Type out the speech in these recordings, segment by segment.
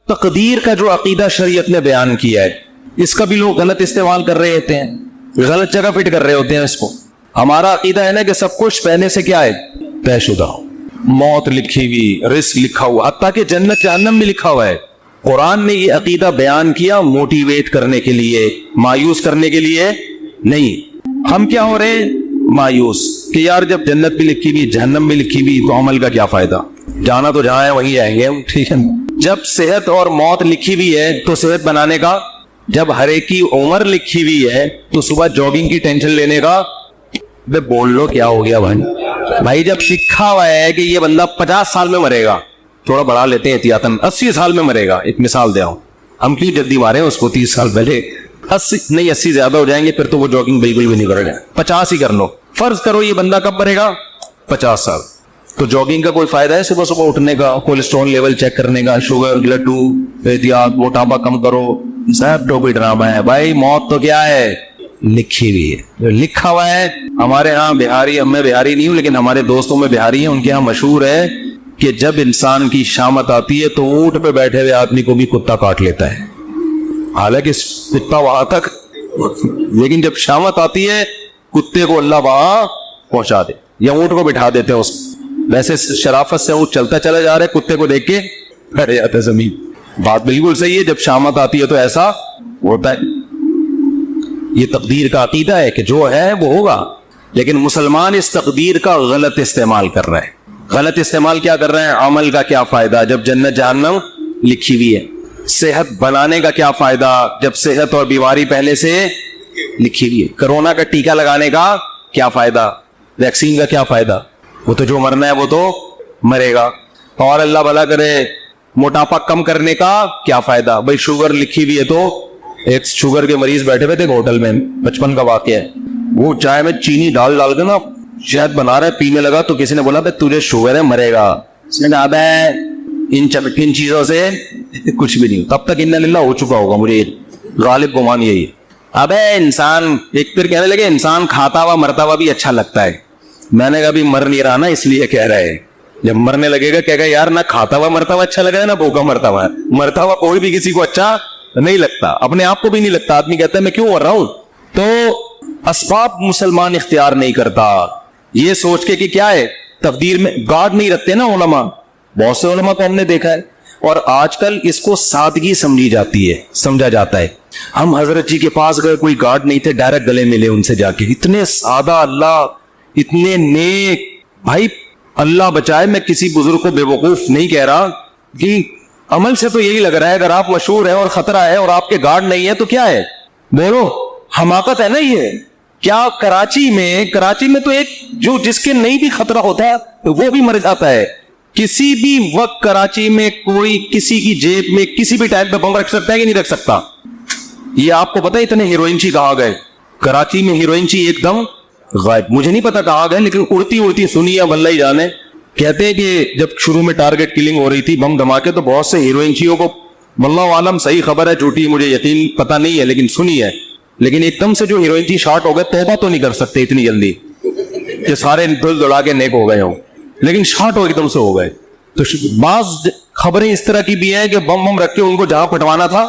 تقدیر کا جو عقیدہ شریعت نے بیان کیا ہے اس کا بھی لوگ غلط استعمال کر رہے ہوتے ہیں, غلط جگہ فٹ کر رہے ہوتے ہیں اس کو. ہمارا عقیدہ ہے نا کہ سب کچھ پہلے سے کیا ہے, طے شدہ, موت لکھی ہوئی, رزق لکھا ہوا, حتیٰ کہ جنت جہنم بھی لکھا ہوا ہے. قرآن نے یہ عقیدہ بیان کیا موٹیویٹ کرنے کے لیے, مایوس کرنے کے لیے نہیں. ہم کیا ہو رہے ہیں, مایوس, کہ یار جب جنت بھی لکھی ہوئی جہنم بھی لکھی ہوئی تو عمل کا کیا فائدہ, جانا تو جہاں ہے وہیں جائیں گے ہم, ٹھیک ہے. جب صحت اور موت لکھی ہوئی ہے تو صحت بنانے کا, جب ہر ایک کی عمر لکھی ہوئی ہے تو صبح جاگنگ کی ٹینشن لینے کا, بے بول لو کیا ہو گیا بھائی. جب لکھا ہوا ہے کہ یہ بندہ 50 سال میں مرے گا, تھوڑا بڑھا لیتے ہیں احتیاطاً, 80 سال میں مرے گا, ایک مثال دے آؤں, ہم کیوں جلدی مارے اس کو 30 سال پہلے, 80 زیادہ ہو جائیں گے پھر تو وہ جاگنگ بالکل بھی نہیں کرے گا, 50 ہی کر لو. فرض کرو یہ بندہ کب مرے گا, 50 سال. تو جاگنگ کا کوئی فائدہ ہے صبح صبح اٹھنے کا, کولیسٹرول لیول چیک کرنے کا, شوگر, بلڈو, احتیاط, موٹاپا کم کرو, سب ٹوپی ڈرامہ ہے بھائی. موت تو کیا ہے, لکھی ہوئی ہے, جو لکھا ہوا ہے. ہمارے ہاں بہاری, میں بہاری نہیں ہوں لیکن ہمارے دوستوں میں بہاری ہیں, ان کے ہاں مشہور ہے کہ جب انسان کی شامت آتی ہے تو اونٹ پہ بیٹھے ہوئے آدمی کو بھی کتا کاٹ لیتا ہے, حالانکہ کتا وہاں تک, لیکن جب شامت آتی ہے کتے کو اللہ وہاں پہنچا دے, یا اونٹ کو بٹھا دیتے ہیں اس. ویسے شرافت سے اونٹ چلتا چلا جا رہا ہے, کتے کو دیکھ کے بیٹھ جاتا ہے زمین. بات بالکل صحیح ہے, جب شامت آتی ہے تو ایسا ہوتا ہے. یہ تقدیر کا عقیدہ ہے کہ جو ہے وہ ہوگا, لیکن مسلمان اس تقدیر کا غلط استعمال کر رہا ہے. غلط استعمال کیا کر رہے ہیں, عمل کا کیا فائدہ جب جنت جہنم لکھی ہوئی ہے, صحت بنانے کا کیا فائدہ جب صحت اور بیماری پہلے سے لکھی ہوئی ہے, کرونا کا ٹیکہ لگانے کا کیا فائدہ, ویکسین کا کیا فائدہ, وہ تو جو مرنا ہے وہ تو مرے گا. اور اللہ بھلا کرے موٹاپا کم کرنے کا کیا فائدہ, بھائی شوگر لکھی ہوئی ہے تو ایک شوگر کے مریض بیٹھے ہوئے تھے ہوٹل میں, 55 کا واقعہ ہے, وہ چائے میں چینی ڈال کے نا شہد بنا رہے, پینے لگا تو کسی نے بولا بھائی تجھے شوگر ہے مرے گا, اس نے کہا ابے ان چیزوں سے کچھ بھی نہیں, تب تک اننا للہ ہو چکا ہوگا, مجھے غالب گمان یہی ہے. ابے انسان, ایک پھر کہنے لگے انسان کھاتا ہوا مرتا ہوا بھی اچھا لگتا ہے. میں نے کہا بھی مر نہیں رہا نا اس لیے کہہ رہا ہے, جب مرنے لگے گا کہے گا یار نہ کھاتا ہوا مرتا ہوا اچھا لگا ہے نہ بھوکا مرتا ہوا. مرتا ہوا کوئی بھی کسی کو اچھا نہیں لگتا, اپنے آپ کو بھی نہیں لگتا. آدمی کہتا ہے میں کیوں مر رہا ہوں, تو اسباب مسلمان اختیار نہیں کرتا یہ سوچ کے کہ کیا ہے تقدیر میں گاڈ نہیں رکھتے نا علماء. بہت سے علماء کو ہم نے دیکھا ہے, اور آج کل اس کو سادگی سمجھی جاتی ہے, سمجھا جاتا ہے. ہم حضرت جی کے پاس گئے, کوئی گارڈ نہیں تھے, ڈائریکٹ گلے ملے ان سے جا کے, اتنے سادہ اللہ, اتنے نیک. بھائی اللہ بچائے, میں کسی بزرگ کو بے وقوف نہیں کہہ رہا, کہ عمل سے تو یہی لگ رہا ہے اگر آپ مشہور ہیں اور خطرہ ہے اور آپ کے گارڈ نہیں ہے تو کیا ہے, بولو حماقت ہے نا یہ. کیا کراچی میں تو ایک جو جس کے نہیں بھی خطرہ ہوتا ہے وہ بھی مر جاتا ہے. کسی بھی وقت کراچی میں کوئی کسی کی جیب میں کسی بھی ٹائم پہ بم رکھ سکتا ہے کہ نہیں رکھ سکتا. یہ آپ کو پتا ہے اتنے ہیروئنچی کہاں گئے کراچی میں, ہیروئنچی ایک دم غائب, مجھے نہیں پتا کہاں گئے, لیکن اڑتی سنی ہے واللہ ہی جانے. کہتے ہیں کہ جب شروع میں ٹارگٹ کلنگ ہو رہی تھی بم دھماکے, تو بہت سے ہیروئنچیوں کو, واللہ عالم صحیح خبر ہے جھوٹی مجھے یقین پتا نہیں ہے لیکن سنی ہے, لیکن ایک دم سے جو ہیروئنچی شارٹ ہو گئے, توبہ تو نہیں کر سکتے اتنی جلدی کہ سارے دل دوڑا کے نیک ہو گئے ہوں, لیکن شارٹ ہو ایک دم سے ہو گئے. تو بعض خبریں اس طرح کی بھی ہیں کہ بم رکھ کے ان کو جہاں پٹوانا تھا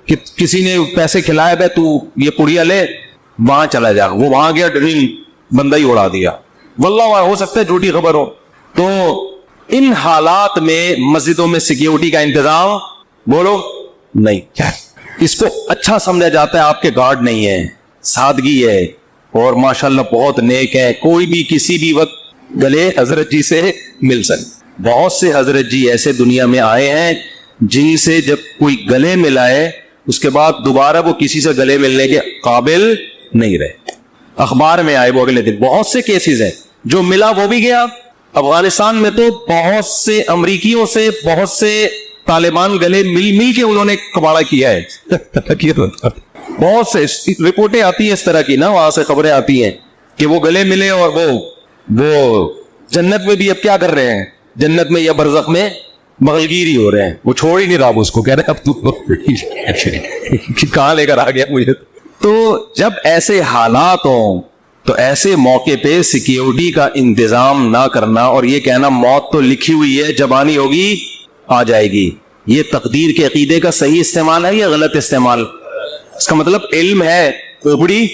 کہ کسی نے پیسے کھلائے, بھائی تو یہ پڑیا لے وہاں چلا جا, وہ وہاں گیا ڈرنگ بندہ ہی اڑا دیا. واللہ ہو سکتا ہے جھوٹی خبر ہو. تو ان حالات میں مسجدوں میں سیکیورٹی کا انتظام بولو نہیں, اس کو اچھا سمجھا جاتا ہے آپ کے گارڈ نہیں ہے, سادگی ہے, اور ماشاءاللہ بہت نیک ہے, کوئی بھی کسی بھی وقت گلے حضرت جی سے مل سکے. بہت سے حضرت جی ایسے دنیا میں آئے ہیں جن سے جب کوئی گلے ملائے اس کے بعد دوبارہ وہ کسی سے گلے ملنے کے قابل نہیں رہے. اخبار میں آئے وہ اگلے دن, بہت سے کیسز ہیں, جو ملا وہ بھی گیا. افغانستان میں تو بہت سے امریکیوں سے, بہت سے طالبان گلے مل کے انہوں نے کباڑا کیا ہے. بہت سے رپورٹیں آتی ہیں اس طرح کی نا, وہاں سے خبریں آتی ہیں کہ وہ گلے ملے, اور وہ جنت میں بھی اب کیا کر رہے ہیں, جنت میں یا برزخ میں مغلگیری ہو رہے ہیں. وہ چھوڑ ہی نہیں رہا اس کو, کہہ رہے اب تو کہاں لے کر آ گیا مجھے. تو جب ایسے حالات ہوں تو ایسے موقع پہ سیکیورٹی کا انتظام نہ کرنا, اور یہ کہنا موت تو لکھی ہوئی ہے جب آنی ہوگی آ جائے گی, یہ تقدیر کے عقیدے کا صحیح استعمال ہے یا غلط استعمال؟ اس کا مطلب علم ہے، کھوپڑی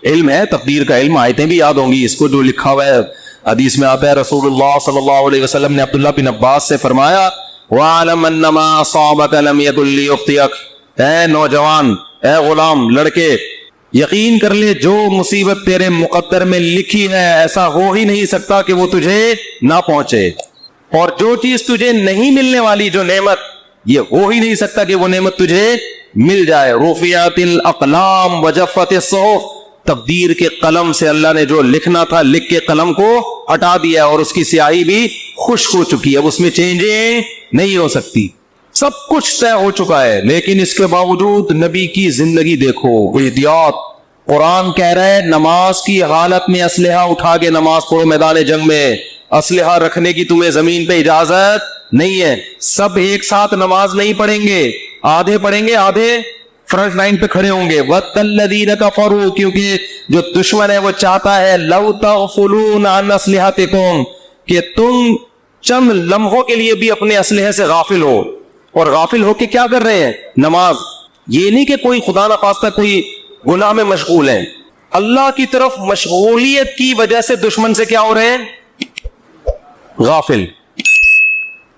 علم ہے، تقدیر کا علم، آیتیں بھی یاد ہوں گی اس کو جو لکھا ہوا ہے حدیث میں آتا ہے، رسول اللہ صلی اللہ علیہ وسلم نے عبداللہ بن عباس سے فرمایا وَعَلَمْ أَنَّمَا أَصَابَكَ لَمْ يَكُنْ لِيُخْطِئَكَ، اے نوجوان، اے غلام، لڑکے، یقین کر لے جو مصیبت تیرے مقدر میں لکھی ہے ایسا ہو ہی نہیں سکتا کہ وہ تجھے نہ پہنچے، اور جو چیز تجھے نہیں ملنے والی، جو نعمت، یہ ہو ہی نہیں سکتا کہ وہ نعمت تجھے مل جائے۔ رفعت الاقلام وجفت الصحف، تقدیر کے قلم سے اللہ نے جو لکھنا تھا لکھ کے قلم کو ہٹا دیا اور اس کی سیاہی بھی خشک ہو چکی ہے، اب اس میں چینجنگ نہیں ہو سکتی، سب کچھ طے ہو چکا ہے۔ لیکن اس کے باوجود نبی کی زندگی دیکھو، احتیاط، قرآن کہہ رہا ہے نماز کی حالت میں اسلحہ اٹھا کے نماز پڑھو، میدان جنگ میں اسلحہ رکھنے کی تمہیں زمین پہ اجازت نہیں ہے۔ سب ایک ساتھ نماز نہیں پڑھیں گے، آدھے پڑھیں گے، آدھے فرنٹ لائن پہ کھڑے ہوں گے۔ وَالَّذِينَ كَفَرُوا، کیونکہ جو دشمن ہے وہ چاہتا ہے لَوْ تَغْفُلُونَ عَنْ أَسْلِحَتِكُمْ، کہ تم چند لمحوں کے لیے بھی اپنے اسلحے سے غافل ہو، اور غافل ہو کے کیا کر رہے ہیں؟ نماز۔ یہ نہیں کہ کوئی خدا نخواستہ کوئی گناہ میں مشغول ہیں، اللہ کی طرف مشغولیت کی وجہ سے دشمن سے کیا ہو رہے ہیں؟ غافل،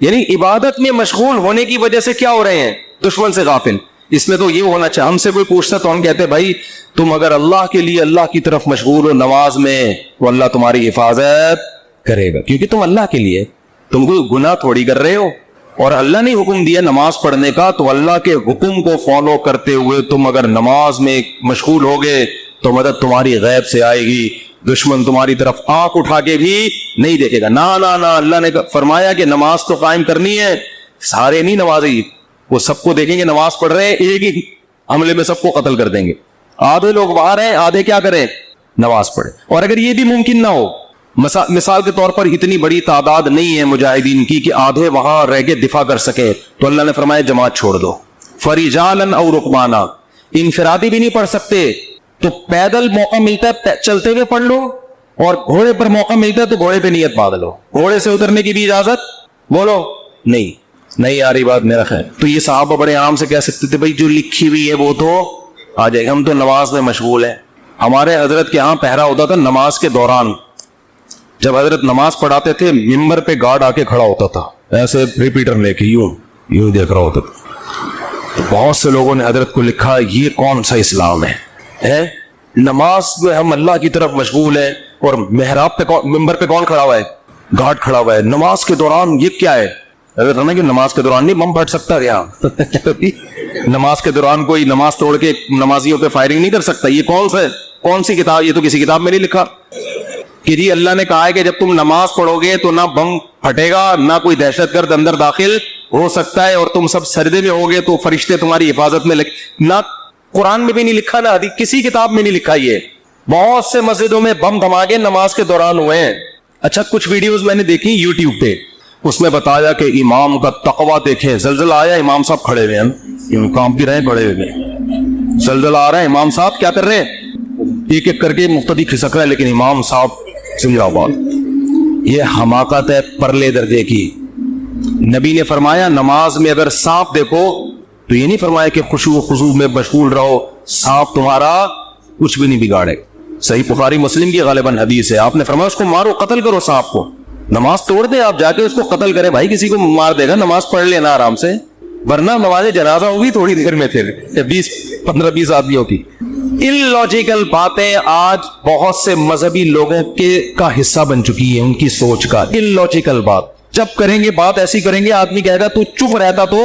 یعنی عبادت میں مشغول ہونے کی وجہ سے کیا ہو رہے ہیں؟ دشمن سے غافل۔ اس میں تو یہ ہونا چاہیے، ہم سے کوئی پوچھتا تو ہم کہتے بھائی تم اگر اللہ کے لیے اللہ کی طرف مشغول ہو نماز میں تو اللہ تمہاری حفاظت کرے گا، کیونکہ تم اللہ کے لیے، تم کوئی گناہ تھوڑی کر رہے ہو، اور اللہ نے حکم دیا نماز پڑھنے کا، تو اللہ کے حکم کو فالو کرتے ہوئے تم اگر نماز میں مشغول ہوگے تو مدد تمہاری غیب سے آئے گی، دشمن تمہاری طرف آنکھ اٹھا کے بھی نہیں دیکھے گا۔ نہ نہ نہ، اللہ نے فرمایا کہ نماز تو قائم کرنی ہے، سارے نہیں نمازی، وہ سب کو دیکھیں گے نماز پڑھ رہے ہیں، ایک ہی حملے میں سب کو قتل کر دیں گے۔ آدھے لوگ باہر ہیں، آدھے کیا کریں؟ نماز پڑھیں۔ اور اگر یہ بھی ممکن نہ ہو، مثال کے طور پر اتنی بڑی تعداد نہیں ہے مجاہدین کی کہ آدھے وہاں رہ کے دفاع کر سکے، تو اللہ نے فرمایا جماعت چھوڑ دو، فرجالاً او رکبانا، انفرادی بھی نہیں پڑھ سکتے تو پیدل موقع ملتا ہے چلتے ہوئے پڑھ لو، اور گھوڑے پر موقع ملتا ہے تو گھوڑے پہ نیت باندھ لو۔ گھوڑے سے اترنے کی بھی اجازت بولو نہیں آ رہی بات میرا خیال۔ تو یہ صحابہ بڑے عام سے کہہ سکتے تھے بھائی جو لکھی ہوئی ہے وہ تو آ جائے گا، ہم تو نماز میں مشغول ہیں۔ ہمارے حضرت کے ہاں پہرا ہوتا تھا نماز کے دوران، جب حضرت نماز پڑھاتے تھے ممبر پہ گارڈ آ کے کھڑا ہوتا تھا، ایسے ریپیٹر لے کے یوں دیکھ رہا ہوتا تھا۔ تو بہت سے لوگوں نے حضرت کو لکھا یہ کون سا اسلام ہے؟ نماز میں ہم اللہ کی طرف مشغول ہیں اور محراب پہ ممبر پہ کون کھڑا ہوا ہے؟ گارڈ کھڑا ہوا ہے۔ نماز کے دوران یہ کیا ہے؟ حضرت کہ نماز کے دوران نہیں بم پھٹ سکتا کیا؟ نماز کے دوران کوئی نماز توڑ کے نمازیوں پہ فائرنگ نہیں کر سکتا۔ یہ کون سی کتاب؟ یہ تو کسی کتاب میں نہیں لکھا کہ جی اللہ نے کہا ہے کہ جب تم نماز پڑھو گے تو نہ بم پھٹے گا، نہ کوئی دہشت گرد اندر داخل ہو سکتا ہے، اور تم سب سجدے میں ہوگے تو فرشتے تمہاری حفاظت میں نہ قرآن میں بھی نہیں لکھا، نہ حدیث کسی کتاب میں نہیں لکھا۔ یہ بہت سے مسجدوں میں بم دھماکے نماز کے دوران ہوئے ہیں۔ اچھا کچھ ویڈیوز میں نے دیکھی یوٹیوب پہ، اس میں بتایا کہ امام کا تقویٰ دیکھیں، زلزلہ آیا امام صاحب کھڑے ہوئے ہیں، کام بھی رہے کھڑے ہوئے ہیں، زلزلہ آ رہا ہے امام صاحب کیا کر رہے ہیں؟ ایک ایک کر کے مقتدی کھسک رہا ہے، لیکن امام صاحب سمجھاؤ بات، یہ حماقت ہے پرلے درجے کی۔ نبی نے فرمایا نماز میں اگر سانپ دیکھو تو یہ نہیں فرمایا کہ خشوع و خضوع میں مشغول رہو، سانپ تمہارا کچھ بھی نہیں بگاڑے۔ صحیح بخاری مسلم کی غالباً حدیث ہے، آپ نے فرمایا اس کو مارو، قتل کرو سانپ کو، نماز توڑ دے آپ جا کے اس کو قتل کرے، بھائی کسی کو مار دے گا، نماز پڑھ لینا آرام سے، ورنہ نماز جنازہ ہوگی تھوڑی دیر میں، پھر 15-20 آدمیوں کی۔ ان لاجیکل باتیں آج بہت سے مذہبی لوگوں کا حصہ بن چکی ہیں، ان کی سوچ کا۔ ان لاجیکل بات جب کریں گے، بات ایسی کریں گے، آدمی کہے گا تو چپ رہتا تو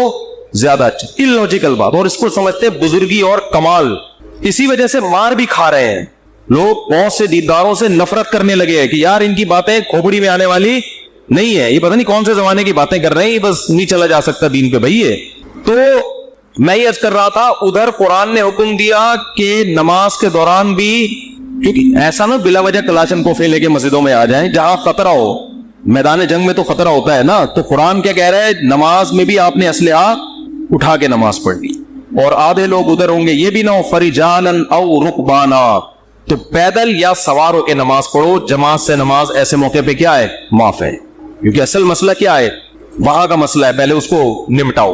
زیادہ اچھا۔ ان لاجیکل بات، اور اس کو سمجھتے بزرگی اور کمال، اسی وجہ سے مار بھی کھا رہے ہیں لوگ، بہت سے دینداروں سے نفرت کرنے لگے ہیں کہ یار ان کی باتیں کھوپڑی میں آنے والی نہیں ہے، یہ پتہ نہیں کون سے زمانے کی باتیں کر رہے ہیں، یہ بس نہیں چلا جا سکتا دین پہ بھائی ہے۔ تو میں یہ عرض کر رہا تھا، ادھر قرآن نے حکم دیا کہ نماز کے دوران بھی، کیونکہ ایسا نہ بلا وجہ کلاشن کو لے کے مسجدوں میں آ جائیں، جہاں خطرہ ہو، میدان جنگ میں تو خطرہ ہوتا ہے نا، تو قرآن کیا کہہ رہا ہے؟ نماز میں بھی آپ نے اسلحہ اٹھا کے نماز پڑھنی، اور آدھے لوگ ادھر ہوں گے، یہ بھی نہ ہو فرجالاً او رکبانا، تو پیدل یا سوار ہو کے نماز پڑھو۔ جماعت سے نماز ایسے موقع پہ کیا ہے؟ معاف ہے، کیونکہ اصل مسئلہ کیا ہے؟ وہاں کا مسئلہ ہے، پہلے اس کو نمٹاؤ۔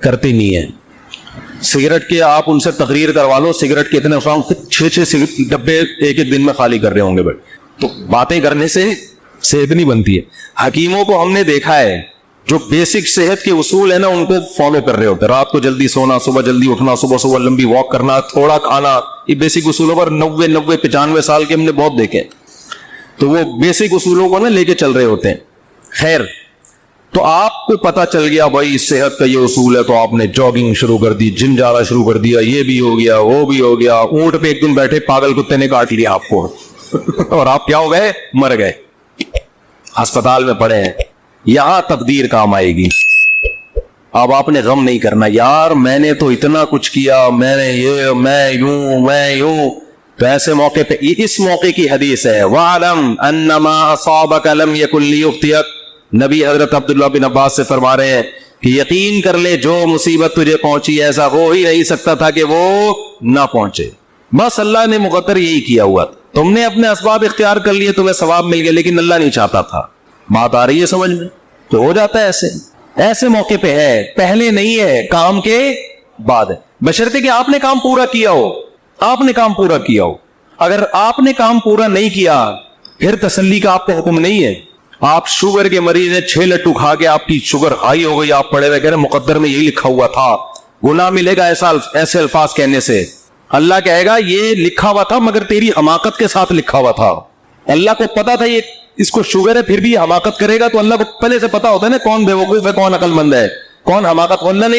کرتے نہیں ہیں. سگریٹ کے آپ ان سے تقریر کروا لو, سگریٹ کے اتنے 6 ڈبے ایک ایک دن میں خالی کر رہے ہوں گے. تو باتیں کرنے سے صحت نہیں بنتی ہے. حکیموں کو ہم نے دیکھا ہے جو بیسک صحت کے اصول ہیں نا ان کو فالو کر رہے ہوتے ہیں. رات کو جلدی سونا, صبح جلدی اٹھنا, صبح لمبی واک کرنا, تھوڑا کھانا, یہ بیسک اصولوں پر 90 سال کے ہم نے بہت دیکھے. تو وہ بیسک اصولوں کو نا لے کے چل رہے ہوتے ہیں. خیر, تو آپ کو پتا چل گیا بھائی صحت کا یہ اصول ہے, تو آپ نے جاگنگ شروع کر دی, جم جانا شروع کر دیا, یہ بھی ہو گیا, وہ بھی ہو گیا. اونٹ پہ ایک دن بیٹھے پاگل کتے نے کاٹ لیا آپ کو اور آپ کیا ہو گئے, مر گئے, ہسپتال میں پڑے ہیں. یہاں تقدیر کام آئے گی. اب آپ نے غم نہیں کرنا, یار میں نے تو اتنا کچھ کیا, میں نے یہ, میں یوں. تو ایسے موقع پہ اس موقع کی حدیث ہے, وَعْلَمْ أَنَّمَا أَصَابَكَ لَمْ يَكُنْ لِيُخْطِئَكَ. نبی حضرت عبداللہ بن عباس سے فرما رہے ہیں کہ یقین کر لے جو مصیبت تجھے پہنچی ایسا ہو ہی نہیں سکتا تھا کہ وہ نہ پہنچے. بس اللہ نے مقدر یہی کیا ہوا تھا. تم نے اپنے اسباب اختیار کر لیے, تمہیں ثواب مل گیا, لیکن اللہ نہیں چاہتا تھا. بات آ رہی ہے سمجھ میں؟ تو ہو جاتا ہے ایسے موقع پہ ہے, پہلے نہیں ہے, کام کے بعد ہے. بشرطے کہ آپ نے کام پورا کیا ہو. آپ نے کام پورا کیا ہو. اگر آپ نے کام پورا نہیں کیا پھر تسلی کا آپ کو حکم نہیں ہے. آپ شوگر کے مریض ہیں, 6 لڈو کھا کے آپ کی شوگر ہائی ہو گئی, آپ پڑے ہوئے کہہ رہے مقدر میں یہی لکھا ہوا تھا. گناہ ملے گا ایسے الفاظ کہنے سے. اللہ کہے گا یہ لکھا ہوا تھا مگر تیری حماقت کے ساتھ لکھا ہوا تھا. اللہ کو پتا تھا یہ اس کو شوگر ہے پھر بھی حماقت کرے گا, تو اللہ کو پہلے سے پتا ہوتا ہے نا کون بے وقوف ہے, کون عقل مند ہے, کون حماقت. اللہ نے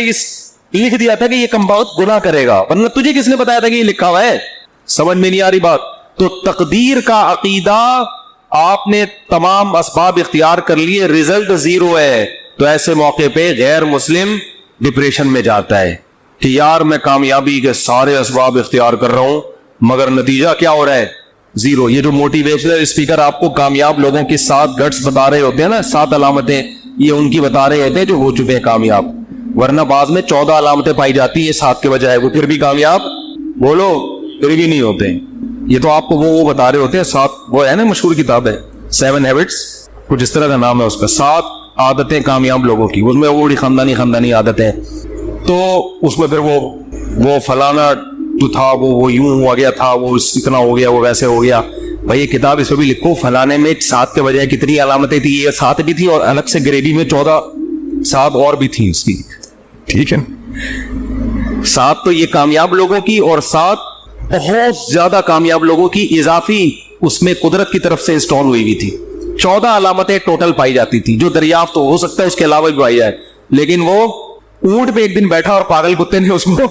لکھ دیا تھا کہ یہ کم بہت گناہ کرے گا, ورنہ تجھے کس نے بتایا تھا کہ یہ لکھا ہوا ہے؟ سمجھ میں نہیں آ رہی بات. تو تقدیر کا عقیدہ, آپ نے تمام اسباب اختیار کر لیے, رزلٹ 0 ہے. تو ایسے موقع پہ غیر مسلم ڈپریشن میں جاتا ہے کہ یار میں کامیابی کے سارے اسباب اختیار کر رہا ہوں مگر نتیجہ کیا ہو رہا ہے, 0. یہ جو موٹیویشنل اسپیکر آپ کو کامیاب لوگوں کی 7 گٹس بتا رہے ہوتے ہیں نا, 7 علامتیں, یہ ان کی بتا رہے ہوتے ہیں جو ہو چکے ہیں کامیاب. ورنہ بعض میں 14 علامتیں پائی جاتی ہیں 7 کے بجائے, وہ پھر بھی کامیاب بولو پھر بھی نہیں ہوتے. یہ تو آپ کو وہ بتا رہے ہوتے ہیں 7, وہ ہے نا مشہور کتاب ہے 7 ہیبٹس, کچھ اس طرح کا نام ہے اس کا, 7 عادتیں کامیاب لوگوں کی. اس میں وہ خاندانی عادتیں, تو اس میں پھر وہ فلانا تو تھا, وہ یوں ہوا گیا تھا, وہ اتنا ہو گیا, وہ ویسے ہو گیا. بھائی یہ کتاب اس میں بھی لکھو فلانے میں 7 کے بجائے کتنی علامتیں تھی, یہ 7 بھی تھی اور الگ سے گریڈی میں 7 اور بھی تھیں اس کی. ٹھیک ہے, 7 تو یہ کامیاب لوگوں کی, اور 7 بہت زیادہ کامیاب لوگوں کی اضافی اس میں قدرت کی طرف سے انسٹال ہوئی ہوئی تھی. 14 علامتیں ٹوٹل پائی جاتی تھی جو دریافت تو ہو سکتا ہے اس کے علاوہ بھی پائی جائے, لیکن وہ اونٹ پہ ایک دن بیٹھا اور پاگل کتے نے اس کو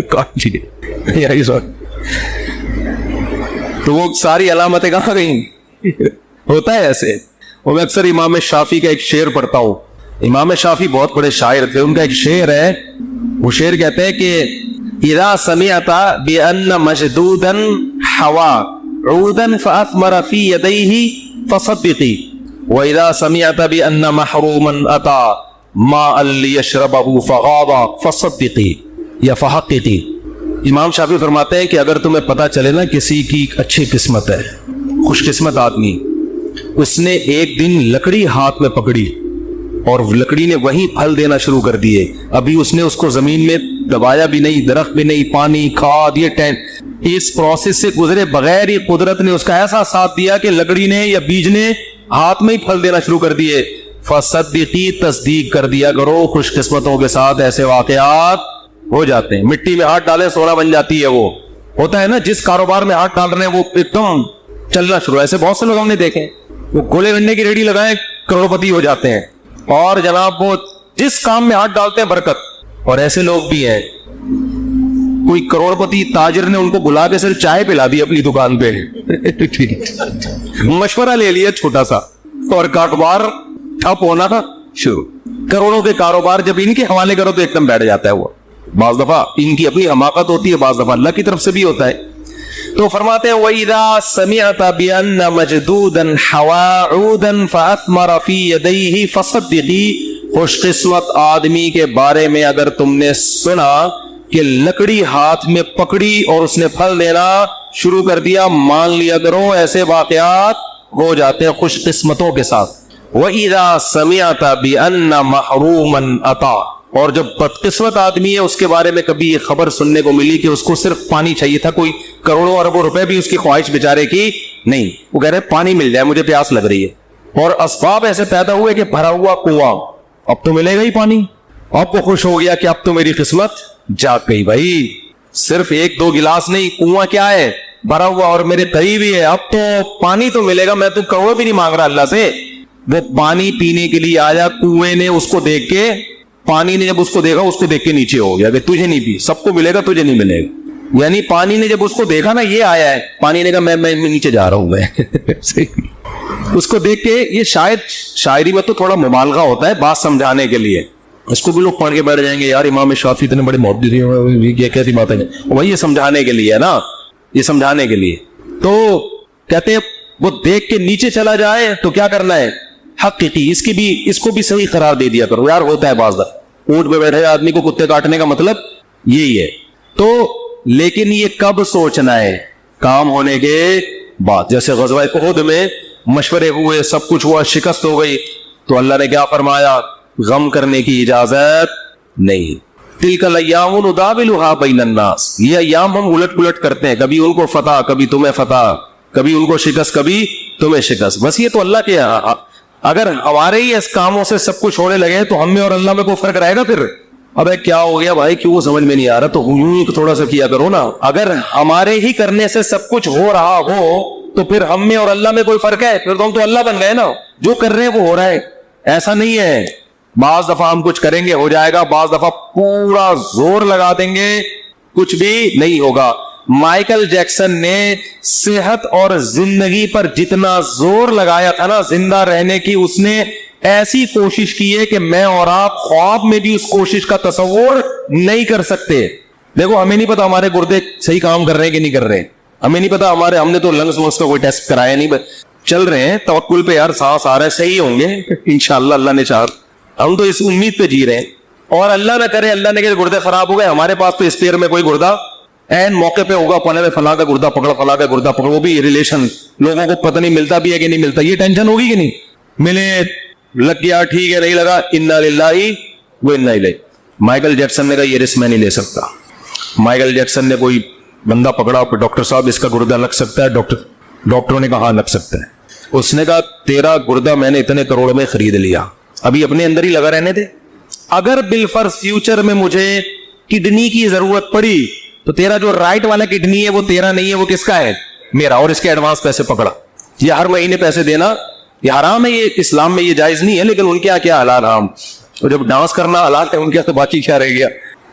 کاٹ لیا. تو وہ ساری علامتیں کہاں گئیں؟ ہوتا ہے ایسے. اور میں اکثر امام شافعی کا ایک شعر پڑھتا ہوں. امام شافعی بہت بڑے شاعر تھے, ان کا ایک شعر ہے, وہ شعر کہتے ہیں کہ اذا سمعت بان مشدودا حوا عودا فاثمر في يديه فصدقي واذا سمعت بان محروما اتى ماء ليشربه فغاض فصدقي یا فحققي. امام شافعی فرماتے ہیں کہ اگر تمہیں پتا چلے نا کسی کی اچھی قسمت ہے, خوش قسمت آدمی, اس نے ایک دن لکڑی ہاتھ میں پکڑی اور لکڑی نے وہیں پھل دینا شروع کر دیے, ابھی اس نے اس کو زمین میں دبایا بھی نہیں, درخت بھی نہیں, پانی کھاد یہ اس پروسیس سے گزرے بغیر ہی قدرت نے اس کا ایسا ساتھ دیا کہ لکڑی نے یا بیج نے ہاتھ میں ہی پھل دینا شروع کر دیے. فصدقی, تصدیق کر دیا کرو, خوش قسمتوں کے ساتھ ایسے واقعات ہو جاتے ہیں. مٹی میں ہاتھ ڈالے سونا بن جاتی ہے, وہ ہوتا ہے نا, جس کاروبار میں ہاتھ ڈال رہے ہیں وہ ایک دم چلنا شروع. ایسے بہت سے لوگ ہم نے دیکھے, وہ گولے گنڈے کی ریڑھی لگائیں کروڑپتی ہو جاتے ہیں, اور جناب وہ جس کام میں ہاتھ ڈالتے ہیں برکت. اور ایسے لوگ بھی ہیں, کوئی کروڑپتی تاجر نے ان کو بلا کے صرف چائے پلا دی اپنی دکان پہ, مشورہ لے لیا چھوٹا سا, اور کاروبار ٹھپ ہونا شروع. کروڑوں کے کاروبار جب ان کے حوالے کرو تو ایک دم بیٹھ جاتا ہے وہ. بعض دفعہ ان کی اپنی حماقت ہوتی ہے, بعض دفعہ اللہ کی طرف سے بھی ہوتا ہے. تو فرماتے ہیں وَإِذَا سَمِعْتَ بِأَنَّ مَجْدُودًا حَوَا عُودًا فَأَثْمَرَ فِي يَدَيْهِ فَصَدِّقِي. خوش قسمت آدمی کے بارے میں اگر تم نے سنا کہ لکڑی ہاتھ میں پکڑی اور اس نے پھل دینا شروع کر دیا, مان لیا کرو ایسے واقعات ہو جاتے ہیں خوش قسمتوں کے ساتھ. وَإِذَا سَمِعْتَ بِأَنَّ مَحْرُومًا أَتَى, اور جب بدقسمت آدمی ہے اس کے بارے میں کبھی یہ خبر سننے کو ملی کہ اس کو صرف پانی چاہیے تھا, کوئی کروڑوں اربوں روپے بھی اس کی خواہش بیچارے کی نہیں, وہ کہہ رہے پانی مل جائے مجھے پیاس لگ رہی ہے, اور اسباب ایسے پیدا ہوئے کہ بھرا ہوا کنواں, اب تو ملے گا ہی پانی, اب وہ خوش ہو گیا کہ اب تو میری قسمت جاگ گئی بھائی, صرف ایک دو گلاس نہیں, کنواں کیا ہے بھرا ہوا اور میرے قریب ہی ہے, اب تو پانی تو ملے گا, میں تو کروڑ بھی نہیں مانگ رہا اللہ سے. وہ پانی پینے کے لیے آیا, کنویں نے اس کو دیکھ کے, پانی نے جب اس کو دیکھا اس کو دیکھ کے نیچے ہو گیا کہ تجھے نہیں پی, سب کو ملے گا تجھے نہیں ملے گا. یعنی پانی نے جب اس کو دیکھا نا یہ آیا ہے, پانی نے کہا میں نیچے جا رہا ہوں میں. اس کو دیکھ کے, یہ شاید شاعری میں تو تھوڑا مبالغہ ہوتا ہے بات سمجھانے کے لیے, اس کو بھی لوگ پڑھ کے بیٹھ جائیں گے یار امام شافعی اتنے بڑے محدث ہیں, یہ کیسی بات ہے, وہی یہ سمجھانے کے لیے ہے نا, یہ سمجھانے کے لیے. تو کہتے ہیں وہ دیکھ کے نیچے چلا جائے تو کیا کرنا ہے, حقیقی اس کو بھی صحیح قرار دے دیا کرو یار. ہوتا ہے بعض دفعہ اونٹ پہ بیٹھے آدمی کو کتے کاٹنے کا مطلب یہی ہے. تو لیکن یہ کب سوچنا ہے, کام ہونے کے بعد. جیسے غزوہ احد میں مشورے ہوئے, سب کچھ ہوا, شکست ہو گئی, تو اللہ نے کیا فرمایا, غم کرنے کی اجازت نہیں. تلک الایام نداولها بین الناس, یہ ایام ہم الٹ پلٹ کرتے ہیں, کبھی ان کو فتح, کبھی تمہیں فتح, کبھی ان کو شکست, کبھی تمہیں شکست. بس یہ تو اللہ کے, اگر ہمارے ہی اس کاموں سے سب کچھ ہونے لگے تو ہم میں اور اللہ میں کوئی فرق رہے گا پھر؟ ابے کیا ہو گیا بھائی, کیوں سمجھ میں نہیں آ رہا, تو یوں تھوڑا سا کیا کرو نا. اگر ہمارے ہی کرنے سے سب کچھ ہو رہا ہو تو پھر ہم میں اور اللہ میں کوئی فرق ہے؟ پھر تو ہم تو اللہ بن گئے نا, جو کر رہے ہیں وہ ہو رہا ہے. ایسا نہیں ہے, بعض دفعہ ہم کچھ کریں گے ہو جائے گا, بعض دفعہ پورا زور لگا دیں گے کچھ بھی نہیں ہوگا. مائیکل جیکسن نے صحت اور زندگی پر جتنا زور لگایا تھا نا زندہ رہنے کی, اس نے ایسی کوشش کی ہے کہ میں اور آپ خواب میں بھی اس کوشش کا تصور نہیں کر سکتے. دیکھو ہمیں نہیں پتا ہمارے گردے صحیح کام کر رہے ہیں کہ نہیں کر رہے, ہمیں نہیں پتا ہم نے تو لنگس کا کوئی ٹیسٹ کرایا نہیں, چل رہے ہیں توکل پہ یار, سانس آ رہا ہے, صحیح ہوں گے انشاءاللہ, اللہ نے چاہا. ہم تو اس امید پہ جی رہے ہیں, اور اللہ نہ کرے, اللہ نے کہ گردے خراب ہو گئے, ہمارے پاس تو اسپیئر میں کوئی گردہ این موقع پہ ہوگا, پنے میں فلاں کا گردہ پکڑا, فلاں کا گردہ پکڑا, وہ بھی ریلیشن, لوگوں کو پتہ نہیں ملتا بھی ہے کہ نہیں ملتا, یہ ٹینشن ہوگی کہ نہیں, ملے لگ گیا ٹھیک ہے, نہیں لگا انا للہ و انا الیہ. مائیکل جیکسن نے کہا یہ رسک میں نہیں لے سکتا. مائیکل جیکسن نے کوئی بندہ پکڑا, ڈاکٹر صاحب اس کا گردہ لگ سکتا ہے؟ ڈاکٹروں نے کہا ہاں لگ سکتا ہے. اس نے کہا تیرا گردہ میں نے اتنے کروڑ میں خرید لیا, ابھی اپنے اندر ہی لگا رہنے دے, اگر بالفرض فیوچر میں مجھے کڈنی کی ضرورت پڑی تو تیرا جو رائٹ والا کڈنی ہے وہ تیرا نہیں ہے, وہ کس کا ہے؟ میرا, اور اس کے ایڈوانس پیسے پکڑا. یہ ہر مہینے پیسے دینا یہ حرام ہے, یہ اسلام میں یہ جائز نہیں ہے, لیکن ان کے یہاں کیا حلال حرام, اور جب ڈانس کرنا حلال ہے ان کے تو باقی کیا رہ گیا.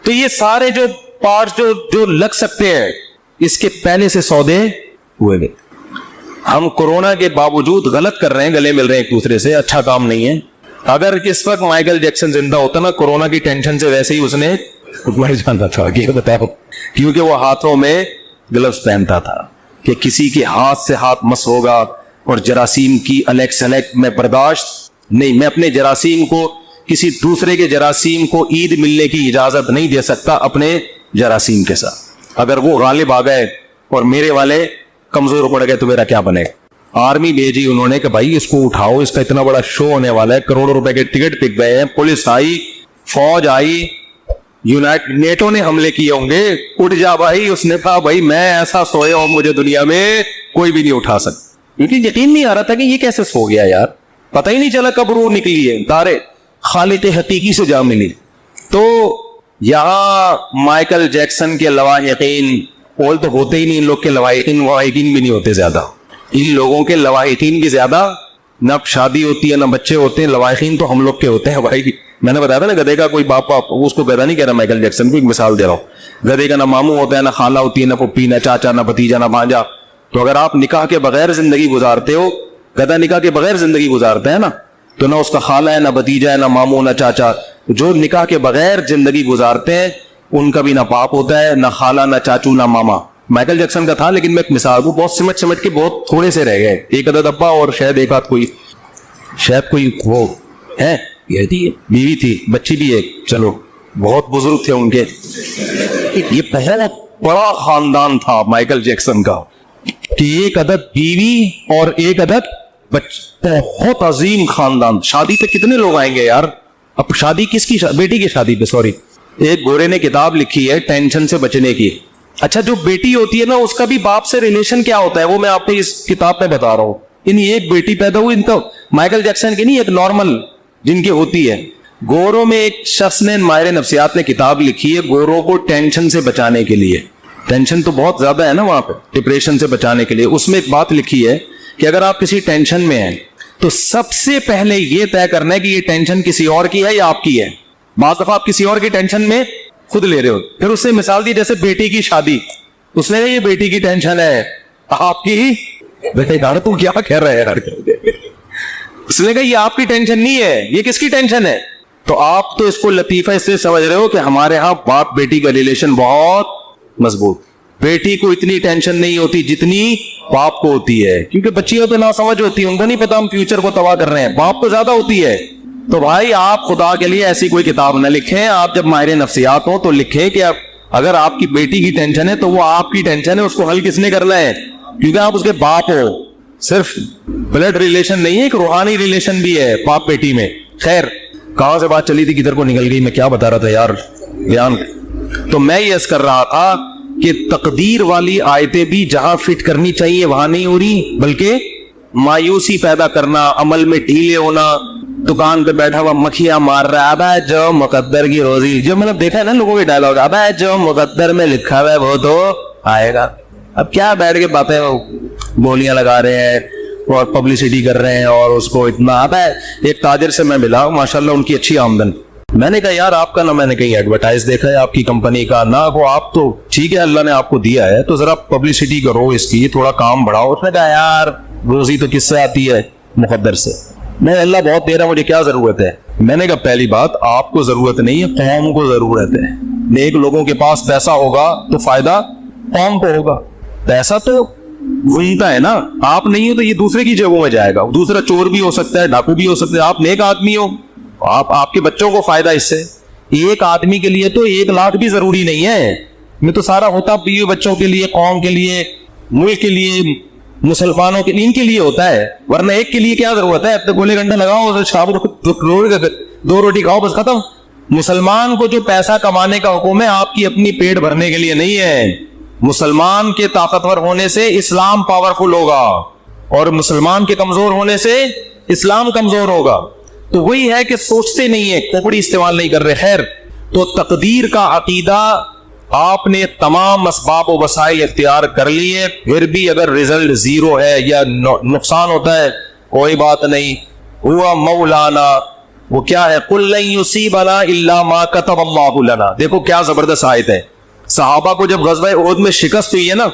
تو یہ سارے جو پارٹس جو لگ سکتے ہیں اس کے پہلے سے سودے ہوئے گئے. ہم کورونا کے باوجود غلط کر رہے ہیں, گلے مل رہے ہیں ایک دوسرے سے, اچھا کام نہیں ہے. اگر اس وقت مائیکل جیکسن زندہ ہوتا نا, کورونا کی ٹینشن سے ویسے ہی اس نے مر جانا تھا, بتاؤ, کیونکہ وہ ہاتھوں میں گلوز پہنتا تھا کہ کسی کے ہاتھ سے ہاتھ مس ہوگا, اور جراثیم کی الیک سلیک میں برداشت نہیں, میں اپنے جراثیم کو, کسی دوسرے کے جراثیم کو عید ملنے کی اجازت نہیں دے سکتا اپنے جراثیم کے ساتھ. اگر وہ غالب آ گئے اور میرے والے کمزور پڑ گئے تو میرا کیا بنے گا؟ آرمی بھیجی انہوں نے کہ بھائی اس کو اٹھاؤ, اس کا اتنا بڑا شو ہونے والا ہے, کروڑوں روپے کے ٹکٹ بک گئے ہیں, پولیس آئی, فوج آئی, نیٹو نے حملے کیے ہوں گے, اٹھ جا بھائی. اس نے کہا بھائی میں ایسا سویا ہوں مجھے دنیا میں کوئی بھی نہیں اٹھا سکتا, کیونکہ یقین نہیں آ رہا تھا کہ یہ کیسے سو گیا یار, پتہ ہی نہیں چلا کب روح نکلی ہے, تارے خالق حقیقی سے جا ملی. تو یہاں مائیکل جیکسن کے لواحقین اول تو ہوتے ہی نہیں, ان لوگ کے لواحقین بھی نہیں ہوتے زیادہ, ان لوگوں کے لواحقین بھی زیادہ, نہ شادی ہوتی ہے نہ بچے ہوتے ہیں, لواحقین تو ہم لوگ کے ہوتے ہیں بھائی. میں نے بتایا تھا نا گدھے کا کوئی باپ, اس کو گدھا نہیں کہہ رہا مائیکل جیکسن کو, ایک مثال دے رہا ہوں. گدھے کا نہ ماموں ہوتا ہے, نہ خالہ ہوتی ہے, نہ پھپھی, نہ چاچا, نہ بھتیجا, نہ بھانجا. تو اگر آپ نکاح کے بغیر زندگی گزارتے ہو, گدھا نکاح کے بغیر زندگی گزارتا ہے نا, تو نہ اس کا خالہ ہے, نہ بھتیجا ہے, نہ ماموں, نہ چاچا. جو نکاح کے بغیر زندگی گزارتے ہیں ان کا بھی نہ باپ ہوتا ہے, نہ خالہ, نہ چاچو, نہ ماما. مائیکل جیکسن کا تھا, لیکن میں ایک مثال ہوں, بہت سمٹ کے بہت تھوڑے سے رہ گئے, ایک عدد ابا اور شاید ایک آدھ کوئی وہ ہے, یہ تھی بیوی تھی, بچی بھی ایک, چلو بہت بزرگ تھے ان کے. یہ پہلا بڑا خاندان تھا مائیکل جیکسن کا کہ ایک عدد بیوی اور ایک عدد بچہ, بہت عظیم خاندان. شادی پہ کتنے لوگ آئیں گے یار, اب شادی کس کی بیٹی کی شادی پہ سوری ایک گورے نے کتاب لکھی ہے ٹینشن سے بچنے کی. اچھا جو بیٹی ہوتی ہے نا اس کا بھی باپ سے ریلیشن کیا ہوتا ہے وہ میں آپ کو اس کتاب میں بتا رہا ہوں. یعنی ایک بیٹی پیدا ہوئی ان کا مائیکل جیکسن کی نہیں ایک نارمل جن کی ہوتی ہے. گوروں میں ایک شخص نے ماہر نفسیات نے کتاب لکھی ہے گوروں کو ٹینشن سے بچانے کے لیے. ٹینشن تو بہت زیادہ ہے نا وہاں پہ, ڈپریشن سے بچانے کے لیے. اس میں ایک بات لکھی ہے کہ اگر آپ کسی ٹینشن میں ہیں تو سب سے پہلے یہ طے کرنا ہے کہ یہ ٹینشن کسی اور کی ہے یا آپ کی ہے. بعض دفعہ آپ کسی اور کی ٹینشن میں خود لے رہے ہو. پھر اس نے مثال دی جیسے بیٹی کی شادی, اس نے کہا یہ بیٹی کی ٹینشن ہے آپ کی ہی. یار تو کیا کہہ رہا ہے یار, اس نے کہا یہ آپ کی ٹینشن نہیں ہے یہ کس کی ٹینشن ہے. تو آپ تو اس کو لطیفہ اس سے سمجھ رہے ہو کہ ہمارے ہاں باپ بیٹی کا ریلیشن بہت مضبوط. بیٹی کو اتنی ٹینشن نہیں ہوتی جتنی باپ کو ہوتی ہے, کیونکہ بچیاں تو نہ سمجھ ہوتی ہیں, ان کو نہیں پتا ہم فیوچر کو تباہ کر رہے ہیں. باپ کو زیادہ ہوتی ہے. تو بھائی آپ خدا کے لیے ایسی کوئی کتاب نہ لکھیں. آپ جب ماہر نفسیات ہو تو لکھیں کہ اگر آپ کی بیٹی کی ٹینشن ہے تو وہ آپ کی ٹینشن ہے, اس کو حل کس نے کرنا ہے, کیونکہ آپ اس کے باپ ہو. صرف بلڈ ریلیشن نہیں ہے, ایک روحانی ریلیشن بھی ہے باپ بیٹی میں. خیر کہاں سے بات چلی تھی کدھر کو نکل گئی, میں کیا بتا رہا تھا یار بیان. تو میں یہ عرض کر رہا تھا کہ تقدیر والی آیتیں بھی جہاں فٹ کرنی چاہیے وہاں نہیں ہو رہی, بلکہ مایوسی پیدا کرنا, عمل میں ڈھیلے ہونا, دکان پہ بیٹھا ہوا مکھیاں مار رہا ہے, ابے جو مقدر کی روزی, جو میں نے دیکھا ہے نا لوگوں کے ڈائلاگ, ابے جو مقدر میں لکھا ہوا ہے وہ تو آئے گا. اب کیا بیٹھ کے باتیں بولیاں لگا رہے ہیں اور پبلسٹی کر رہے ہیں اور اس کو اتنا. ابے ایک تاجر سے میں ملا ماشاءاللہ ان کی اچھی آمدن, میں نے کہا یار آپ کا نہ میں نے کہیں ایڈورٹائز دیکھا ہے آپ کی کمپنی کا, نہ وہ آپ تو ٹھیک ہے اللہ نے آپ کو دیا ہے تو ذرا پبلسٹی کرو اس کی, تھوڑا کام بڑھاؤ. اس نے کہا یار روزی تو کس سے آتی ہے, مقدر سے. میں اللہ بہت دے رہا مجھے کیا ضرورت ہے. میں نے کہا پہلی بات آپ کو ضرورت نہیں ہے, قوم کو ضرورت ہے. نیک لوگوں کے پاس پیسہ ہوگا تو فائدہ قوم کو ہوگا. پیسہ تو گھومتا ہے نا, آپ نہیں ہو تو یہ دوسرے کی جیبوں میں جائے گا. دوسرا چور بھی ہو سکتا ہے, ڈاکو بھی ہو سکتا ہے, آپ نیک آدمی ہو, آپ کے بچوں کو فائدہ اس سے. ایک آدمی کے لیے تو 1 لاکھ بھی ضروری نہیں ہے, میں تو سارا ہوتا بیوی بچوں کے لیے, قوم کے لیے, ملک کے لیے, مسلمانوں کے لیے, ان کے لیے ہوتا ہے. ورنہ ایک کے لیے کیا ضرورت ہے, اب تک گولے گھنٹہ لگاؤ شام کو 2 روٹی کھاؤ بس ختم. مسلمان کو جو پیسہ کمانے کا حکم ہے آپ کی اپنی پیٹ بھرنے کے لیے نہیں ہے. مسلمان کے طاقتور ہونے سے اسلام پاورفل ہوگا اور مسلمان کے کمزور ہونے سے اسلام کمزور ہوگا. تو وہی ہے کہ سوچتے نہیں ہیں, کھوپڑی استعمال نہیں کر رہے. خیر تو تقدیر کا عقیدہ آپ نے تمام اسباب و وسائل اختیار کر لیے, پھر بھی اگر رزلٹ 0 ہے یا نقصان ہوتا ہے کوئی بات نہیں. ہوا مولانا, وہ کیا ہے, قل لن یصیبنا الا ما كتب اللہ لنا. دیکھو کیا زبردست آیت ہے. صحابہ کو جب غزوہ احد میں شکست ہوئی ہے نا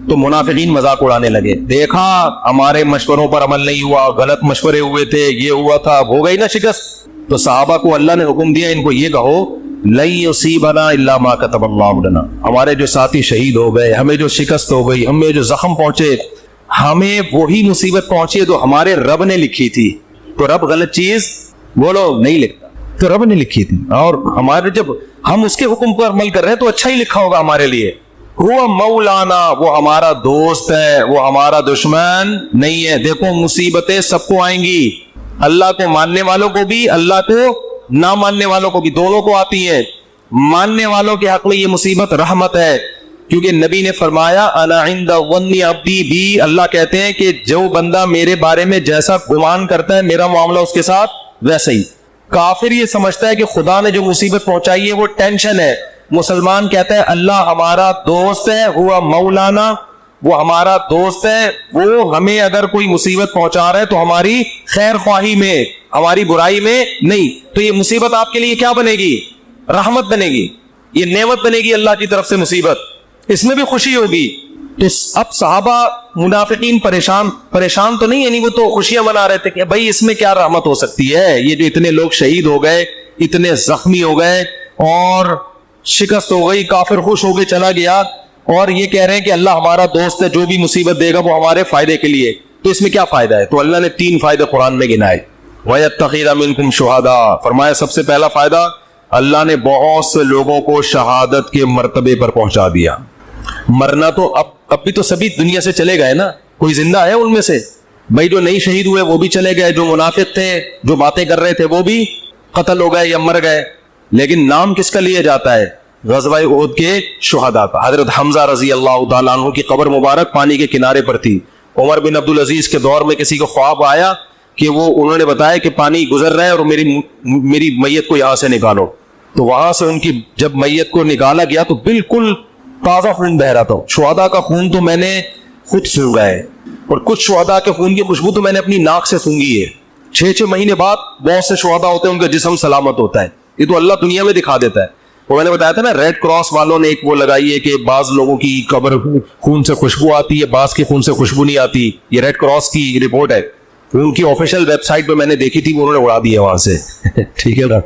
تو منافقین مذاق اڑانے لگے, دیکھا ہمارے مشوروں پر عمل نہیں ہوا, غلط مشورے ہوئے تھے, یہ ہوا تھا, ہو گئی نا شکست. تو صحابہ کو اللہ نے حکم دیا ان کو یہ کہو لن یصیبنا الا ما كتب اللہ لنا. ہمارے جو ساتھی شہید ہو گئے, ہمیں جو شکست ہو گئی, ہمیں جو زخم پہنچے, ہمیں وہی مصیبت پہنچی ہے تو ہمارے رب نے لکھی تھی. تو رب غلط چیز بولو نہیں لکھتا, تو رب نے لکھی تھی, اور ہمارے جب ہم اس کے حکم پر عمل کر رہے ہیں تو اچھا ہی لکھا ہوگا ہمارے لیے. وہ مولانا, وہ ہمارا دوست ہے, وہ ہمارا دشمن نہیں ہے. دیکھو مصیبتیں سب کو آئیں گی, اللہ کو ماننے والوں کو بھی, اللہ کو نہ ماننے والوں کو بھی, دونوں کو آتی ہے. ماننے والوں کے حق میں یہ مصیبت رحمت ہے, کیونکہ نبی نے فرمایا انا عند ظن عبدی بی. اللہ کہتے ہیں کہ جو بندہ میرے بارے میں جیسا گمان کرتا ہے میرا معاملہ اس کے ساتھ ویسا ہی. کافر یہ سمجھتا ہے کہ خدا نے جو مصیبت پہنچائی ہے وہ ٹینشن ہے. مسلمان کہتا ہے اللہ ہمارا دوست ہے, ہوا مولانا, وہ ہمارا دوست ہے, وہ ہمیں اگر کوئی مصیبت پہنچا رہا ہے تو ہماری خیر خواہی میں, ہماری برائی میں نہیں. تو یہ مصیبت آپ کے لیے کیا بنے گی, رحمت بنے گی, یہ نعمت بنے گی اللہ کی طرف سے مصیبت, اس میں بھی خوشی ہوگی. تو اب صحابہ منافقین پریشان تو نہیں, یعنی وہ تو خوشیاں منا رہے تھے کہ بھائی اس میں کیا رحمت ہو سکتی ہے, یہ جو اتنے لوگ شہید ہو گئے, اتنے زخمی ہو گئے اور شکست ہو گئی, کافر خوش ہو کے چلا گیا, اور یہ کہہ رہے ہیں کہ اللہ ہمارا دوست ہے, جو بھی مصیبت دے گا وہ ہمارے فائدے کے لیے. تو اس میں کیا فائدہ ہے؟ تو اللہ نے 3 فائدے قرآن میں گنائے. وَيَتَّخِذَ مِنْكُمْ شُهَدَاءَ, فرمایا سب سے پہلا فائدہ اللہ نے بہت سے لوگوں کو شہادت کے مرتبے پر پہنچا دیا. مرنا تو اب بھی تو سبھی دنیا سے چلے گئے نا, کوئی زندہ ہے ان میں سے؟ بھائی جو نہیں شہید ہوئے وہ بھی چلے گئے, جو منافق تھے جو باتیں کر رہے تھے وہ بھی قتل ہو گئے یا مر گئے, لیکن نام کس کا لیا جاتا ہے؟ غزوہ احد کے شہداء کا. حضرت حمزہ رضی اللہ تعالیٰ عنہ کی قبر مبارک پانی کے کنارے پر تھی. عمر بن عبدالعزیز کے دور میں کسی کو خواب آیا کہ انہوں نے بتایا کہ پانی گزر رہا ہے اور میری میت کو یہاں سے نکالو. تو وہاں سے ان کی جب میت کو نکالا گیا تو بالکل تازہ خون بہ رہا تھا. شہداء کا خون تو میں نے خود سونگا ہے, اور کچھ شہداء کے خون کی خوشبو تو میں نے اپنی ناک سے سونگی ہے. 6 مہینے بعد بہت سے شہداء ہوتے ہیں ان کا جسم سلامت ہوتا ہے. یہ تو اللہ دنیا میں دکھا دیتا ہے. وہ میں نے بتایا تھا نا, ریڈ کراس والوں نے ایک وہ لگائی ہے کہ بعض لوگوں کی قبر خون سے خوشبو آتی ہے, بعض کی خون سے خوشبو نہیں آتی. یہ ریڈ کراس کی رپورٹ ہے, ان کی آفیشیل ویب سائٹ پہ میں نے دیکھی تھی, وہ انہوں نے اڑا دی ہے وہاں سے. ٹھیک ہے نا,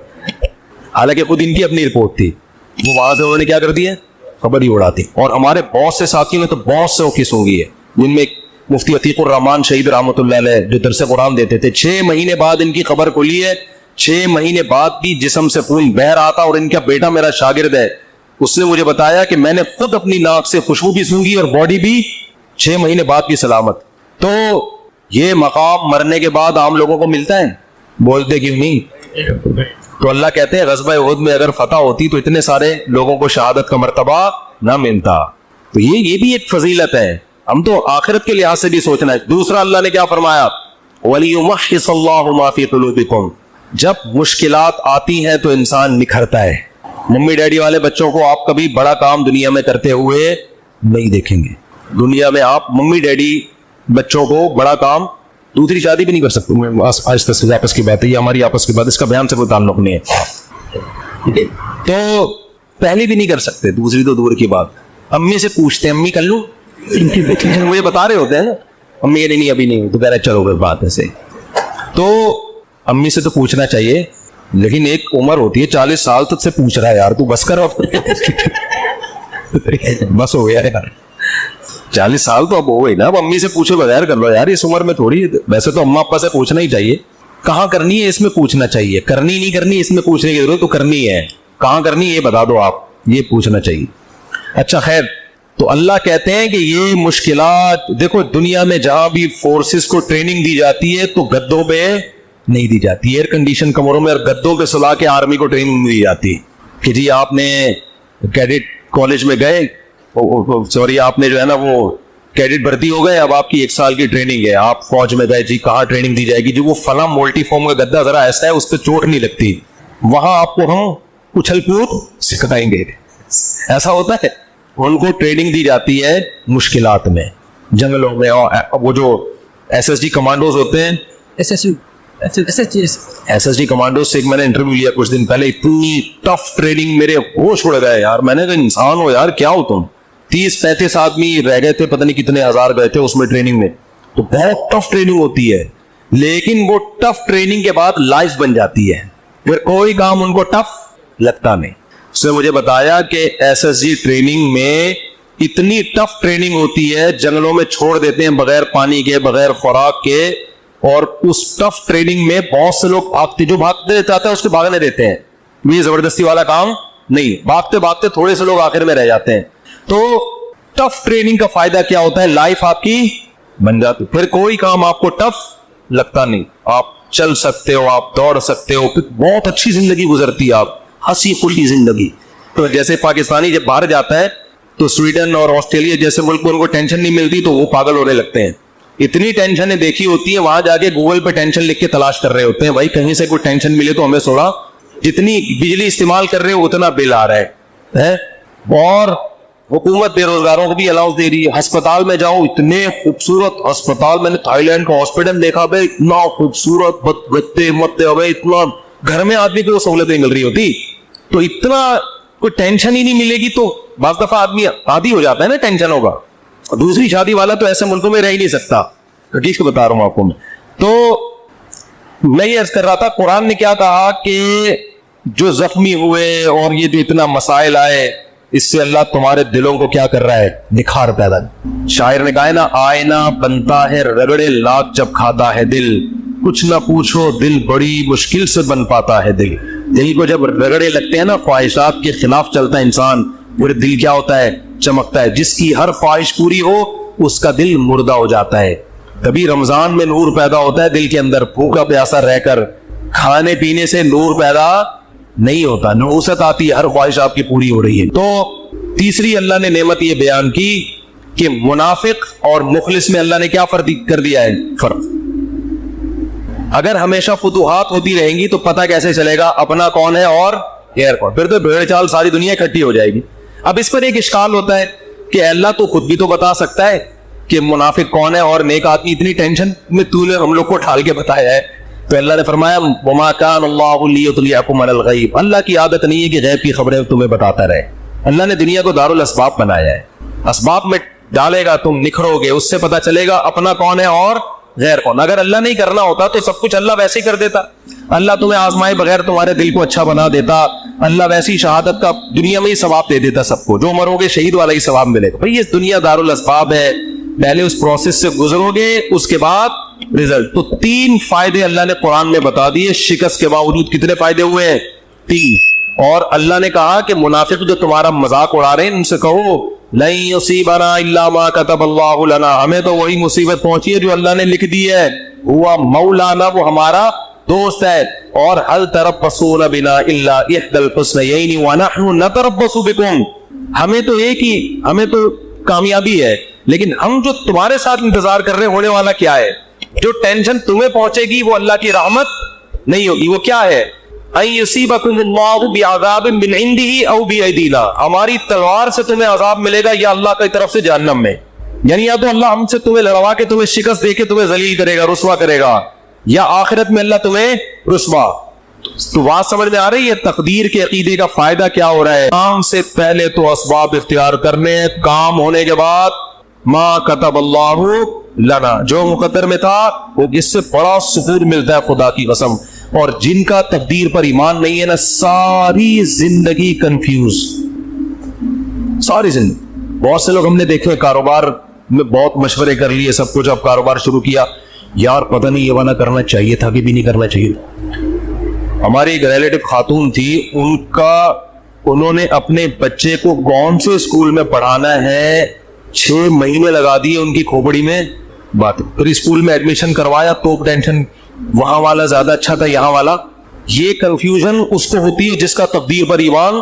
حالانکہ خود ان کی اپنی رپورٹ تھی, وہ وہاں سے انہوں نے کیا کر دیا, خبر ہی اڑاتی. اور ہمارے بہت سے ساتھیوں نے تو بہت سے کیس ہوں گی ہے, جن میں مفتی عتیق الرحمان شہید رحمۃ اللہ علیہ جو درس قرآن دیتے تھے, 6 مہینے بعد ان کی خبر کھلی ہے. 6 مہینے بعد بھی جسم سے خون بہ رہا تھا. اور ان کا بیٹا میرا شاگرد ہے, اس نے مجھے بتایا کہ میں نے خود اپنی ناک سے خوشبو بھی سونگی اور باڈی بھی 6 مہینے بعد بھی سلامت. تو یہ مقام مرنے کے بعد عام لوگوں کو ملتا ہے, بولتے کیوں نہیں؟ تو اللہ کہتے ہیں غزوہ احد میں اگر فتح ہوتی تو اتنے سارے لوگوں کو شہادت کا مرتبہ نہ ملتا. تو یہ بھی ایک فضیلت ہے. ہم تو آخرت کے لحاظ سے بھی سوچنا ہے. دوسرا اللہ نے کیا فرمایا, وَلِيُمَحِّصَ اللَّهُ مَا فِي قُلُوبِكُمْ. جب مشکلات آتی ہیں تو انسان نکھرتا ہے. ممی ڈیڈی والے بچوں کو آپ کبھی بڑا کام دنیا میں کرتے ہوئے نہیں دیکھیں گے. دنیا میں آپ ممی ڈیڈی بچوں کو بڑا کام, دوسری شادی بھی نہیں کر سکتے. آہستہ سے آپس کی بات ہے, یہ ہماری آپس کی بات, اس کا بیان سے کوئی تعلق نہیں ہے. تو پہلی بھی نہیں کر سکتے, دوسری تو دور کی بات. امی سے پوچھتے ہیں, امی کر لوں, مجھے بتا رہے ہوتے ہیں نا, امی کہہ نہیں ابھی نہیں, تو کہہ رہے چلو بات ایسے. تو امی سے تو پوچھنا چاہیے, لیکن ایک عمر ہوتی ہے 40 سال تک سے پوچھ رہا ہے, یار تو بس کرو, بس ہو گیا یار, 40 سال تو اب ہو گئی نا, اب امی سے پوچھے بغیر کر لو یار, اس عمر میں تھوڑی. ویسے تو اما ابا سے پوچھنا ہی چاہیے, کہاں کرنی ہے اس میں پوچھنا چاہیے, کرنی نہیں کرنی اس میں پوچھنے کی ضرورت, تو کرنی ہے, کہاں کرنی یہ بتا دو آپ, یہ پوچھنا چاہیے. اچھا خیر, تو اللہ کہتے ہیں کہ یہ مشکلات دیکھو, دنیا میں جہاں بھی فورسز کو ٹریننگ دی جاتی ہے تو گدوں پہ نہیں دی جاتی, ایئر کنڈیشن کمروں میں, اور گدوں پہ سلا کے آرمی کو ٹریننگ دی جاتی کہ جی آپ نے کیڈٹ کالج میں گئے, سوری آپ نے جو ہے نا وہ کیڈٹ بھرتی ہو گئے, اب آپ کی 1 سال کی ٹریننگ ہے, آپ فوج میں گئے, جی کہاں ٹریننگ دی جائے گی, جو وہ فلاں مولٹی فارم کا گدا ذرا ایسا ہے اس پہ چوٹ نہیں لگتی, وہاں آپ کو ہم اچھل کود سکھائیں گے. ایسا ہوتا ہے, ان کو ٹریننگ دی جاتی ہے مشکلات میں, جنگلوں میں. اور وہ جو ایس ایس ڈی کمانڈوز ہوتے ہیں, ایس ایس ڈی کمانڈوز سے میں نے انٹرویو لیا کچھ دن پہلے, اتنی ٹف ٹریننگ, میرے ہوش اڑ گئے یار. میں نے کہا انسان ہو یار, کیا ہو تم, 30-35 آدمی رہ گئے تھے, پتہ نہیں کتنے ہزار گئے تھے اس میں ٹریننگ میں. تو بہت ٹف ٹریننگ ہوتی ہے, لیکن وہ ٹف ٹریننگ کے بعد لائف بن جاتی ہے, پھر کوئی کام ان کو ٹف لگتا نہیں. اس نے مجھے بتایا کہ ایس ایس جی ٹریننگ میں اتنی ٹف ٹریننگ ہوتی ہے, جنگلوں میں چھوڑ دیتے ہیں بغیر پانی کے, بغیر خوراک کے, اور اس ٹف ٹریننگ میں بہت سے لوگ بھاگتے, جو بھاگتے چاہتے ہیں اس کے بھاگنے دیتے ہیں. یہ زبردستی والا کام نہیں, بھاگتے بھاگتے تھوڑے سے لوگ آخر میں رہ جاتے ہیں. تو ٹف ٹریننگ کا فائدہ کیا ہوتا ہے, لائف آپ کی بن جاتی, پھر کوئی کام آپ کو ٹف لگتا نہیں, آپ چل سکتے ہو, آپ دوڑ سکتے ہو, پھر بہت اچھی زندگی گزرتی ہے, آپ ہنسی کھلی زندگی. تو جیسے پاکستانی جب باہر جاتا ہے تو سویڈن اور آسٹریلیا جیسے ملک میں ان کو ٹینشن نہیں ملتی تو وہ پاگل ہونے لگتے ہیں. اتنی ٹینشنیں دیکھی ہوتی ہیں, وہاں جا کے گوگل پہ ٹینشن لکھ کے تلاش کر رہے ہوتے ہیں, بھائی کہیں سے کوئی ٹینشن ملے تو ہمیں تھوڑا, جتنی بجلی استعمال کر رہے ہو اتنا بل آ رہا ہے. اور حکومت بے روزگاروں کو بھی الاؤنس دے رہی ہے. ہسپتال میں جاؤ, اتنے خوبصورت ہسپتال, میں نے تھائی لینڈ کا ہاسپٹل دیکھا بھائی, اتنا خوبصورت, بتے مت بھائی, اتنا گھر میں آدمی کو سہولتیں مل رہی ہوتی, تو اتنا کوئی ٹینشن ہی نہیں ملے گی. تو بعض دفعہ آدمی عادی ہو جاتا ہے نا ٹینشن ہوگا. دوسری شادی والا تو ایسے ملکوں میں رہ ہی نہیں سکتا, ٹھیک بتا رہا ہوں آپ کو میں. تو میں یہ عرض کر رہا تھا, قرآن نے کیا کہا کہ جو زخمی ہوئے اور یہ جو اتنا مسائل آئے, اس سے اللہ تمہارے دلوں کو کیا کر رہا ہے, نکھار پیدا. شاعر نے کہا ہے نا, آئینہ بنتا ہے رگڑے لاکھ جب کھاتا ہے دل, کچھ نہ پوچھو دل بڑی مشکل سے بن پاتا ہے دل. دل کو جب رگڑے لگتے ہیں نا, خواہشات کے خلاف چلتا ہے انسان, پورے دل کیا ہوتا ہے, چمکتا ہے. جس کی ہر خواہش پوری ہو اس کا دل مردہ ہو جاتا ہے. کبھی رمضان میں نور پیدا ہوتا ہے دل کے اندر, بھوکا پیاسا رہ کر کھانے پینے سے نور پیدا نہیں ہوتا, نحوست آتی ہے, ہر خواہش آپ کی پوری ہو رہی ہے. تو تیسری اللہ نے نعمت یہ بیان کی کہ منافق اور مخلص میں اللہ نے کیا فرق کر دیا ہے, فرق. اگر ہمیشہ فتوحات ہوتی رہیں گی تو پتہ کیسے چلے گا اپنا کون ہے اور غیر کون؟ پھر تو بھیڑ چال ساری دنیا اکٹھی ہو جائے گی. اب اس پر ایک اشکال ہوتا ہے کہ اللہ تو خود بھی تو بتا سکتا ہے کہ منافق کون ہے اور نیک آدمی, اتنی ٹینشن میں تو نے ہم لوگ کو ڈھال کے بتایا ہے. تو اللہ نے فرمایا وما كان الله ليطلعكم على الغيب, اللہ کی عادت نہیں ہے کہ غیب کی خبریں تمہیں بتاتا رہے. اللہ نے دنیا کو دارالاسباب بنایا ہے, اسباب میں ڈالے گا, تم نکھرو گے, اس سے پتہ چلے گا اپنا کون ہے اور غیر کون. اگر اللہ نہیں کرنا ہوتا تو سب کچھ اللہ ویسے ہی کر دیتا. اللہ تمہیں آزمائے بغیر تمہارے دل کو اچھا بنا دیتا. اللہ ویسی شہادت کا دنیا میں ہی ثواب دے دیتا سب کو, جو مرو گے شہید والا ہی ثواب ملے گا. بھائی یہ دنیا دارالاسباب ہے, پہلے اس پروسیس سے گزرو گے, اس کے بعد رزلٹ. تو 3 فائدے اللہ نے قرآن میں بتا دیے. شکست کے باوجود کتنے فائدے ہوئے ہیں؟ 3. اور اللہ نے کہا کہ منافق جو تمہارا مذاق اڑا رہے ہیں ان سے کہو لن یصیبنا الا ما كتب اللہ لنا, ہمیں تو وہی مصیبت پہنچی ہے جو اللہ نے لکھ دی ہے. ہوا مولانا, وہ ہمارا دوست ہے. اور هل تربصون بنا الا احدى الحسنيين ونحن نتربص بكم, ہمیں تو ایک ہی, ہمیں تو کامیابی ہے, لیکن ہم جو تمہارے ساتھ انتظار کر رہے ہونے والا کیا ہے؟ جو ٹینشن تمہیں پہنچے گی وہ اللہ کی رحمت نہیں ہوگی. وہ کیا ہے؟ ان یصیبکم اللہ بعذاب من عنده او بایدینا, ہماری تلوار سے تمہیں عذاب ملے گا یا اللہ کی طرف سے جہنم میں. یعنی یا تو اللہ ہم سے تمہیں لڑوا کے تمہیں شکست دے کے تمہیں ذلیل کرے گا, رسوا کرے گا, یا آخرت میں اللہ تمہیں رسوا. تو بات سمجھ میں آ رہی ہے تقدیر کے عقیدے کا فائدہ کیا ہو رہا ہے؟ کام سے پہلے تو اسباب اختیار کرنے, کام ہونے کے بعد ما کتب اللہ لنا, جو مقدر میں تھا وہ اس سے بڑا سکون ملتا ہے خدا کی قسم. اور جن کا تقدیر پر ایمان نہیں ہے نا, ساری زندگی کنفیوز, ساری زندگی. بہت سے لوگ ہم نے دیکھے کاروبار میں بہت مشورے کر لیے سب کچھ, اب کاروبار شروع کیا, یار پتہ نہیں یہ والا کرنا چاہیے تھا کہ بھی نہیں کرنا چاہیے. ہماری ایک ریلیٹو خاتون تھی, انہوں نے اپنے بچے کو کون سے اسکول میں پڑھانا ہے 6 مہینے لگا دیے ان کی کھوپڑی میں بات. پھر اسکول میں ایڈمیشن کروایا تو ٹینشن, وہاں والا زیادہ اچھا تھا یہاں والا. یہ کنفیوژن اس کو ہوتی ہے جس کا تقدیر پر ایمان.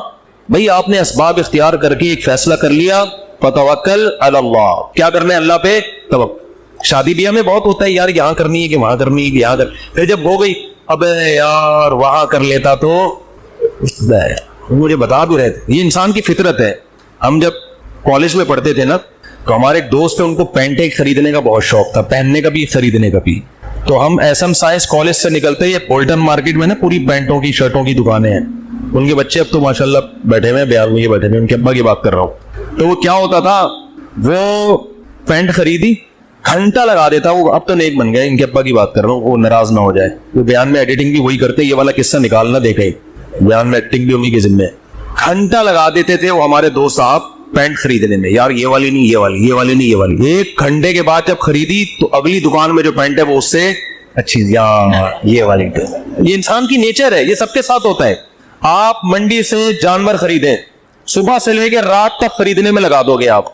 بھئی آپ نے اسباب اختیار کر کے ایک فیصلہ کر لیا, فتوکل علی اللہ, کیا کرنا ہے اللہ پہ توکل. شادی بیاہ میں بہت ہوتا ہے یار یہاں کرنی ہے کہ وہاں کرنی ہے کہ یہاں کر, پھر جب ہو گئی اب یار وہاں کر لیتا تو مجھے بتا بھی رہے تھے. یہ انسان کی فطرت ہے. ہم جب کالج میں پڑھتے تھے نا تو ہمارے ایک دوست ہیں, ان کو پینٹیں خریدنے کا بہت شوق تھا, پہننے کا بھی خریدنے کا بھی. تو ہم ایس ایم سائنس کالج سے نکلتے, یہ بولٹن مارکیٹ میں نا پوری پینٹوں کی شرٹوں کی دکانیں ہیں. ان کے بچے اب تو ماشاءاللہ بیٹھے ہوئے, بیار میں بیٹھے ہوئے, ان کے ابا کی بات کر رہا ہوں. تو وہ کیا ہوتا تھا, وہ پینٹ خریدی, گھنٹہ لگا دیتا. وہ اب تو نیک بن گئے, ان کے ابا کی بات کر رہا ہوں, وہ ناراض نہ ہو جائے. وہ بیان میں ایڈیٹنگ بھی وہی کرتے, یہ والا قصہ نکالنا دیکھے, بیان میں ایڈیٹنگ بھی انہیں کے ذمہ ہے. گھنٹہ لگا دیتے تھے وہ ہمارے دوست صاحب پینٹ خریدنے میں, یار یہ والی نہیں, یہ والی, یہ والی نہیں, یہ والی. 1 گھنٹے کے بعد جب خریدی تو اگلی دکان میں جو پینٹ ہے وہ اس سے اچھی, یہ والی. یہ انسان کی نیچر ہے, یہ سب کے ساتھ ہوتا ہے. آپ منڈی سے جانور خریدیں, صبح سے لے کے رات تک خریدنے میں لگا دو گے آپ.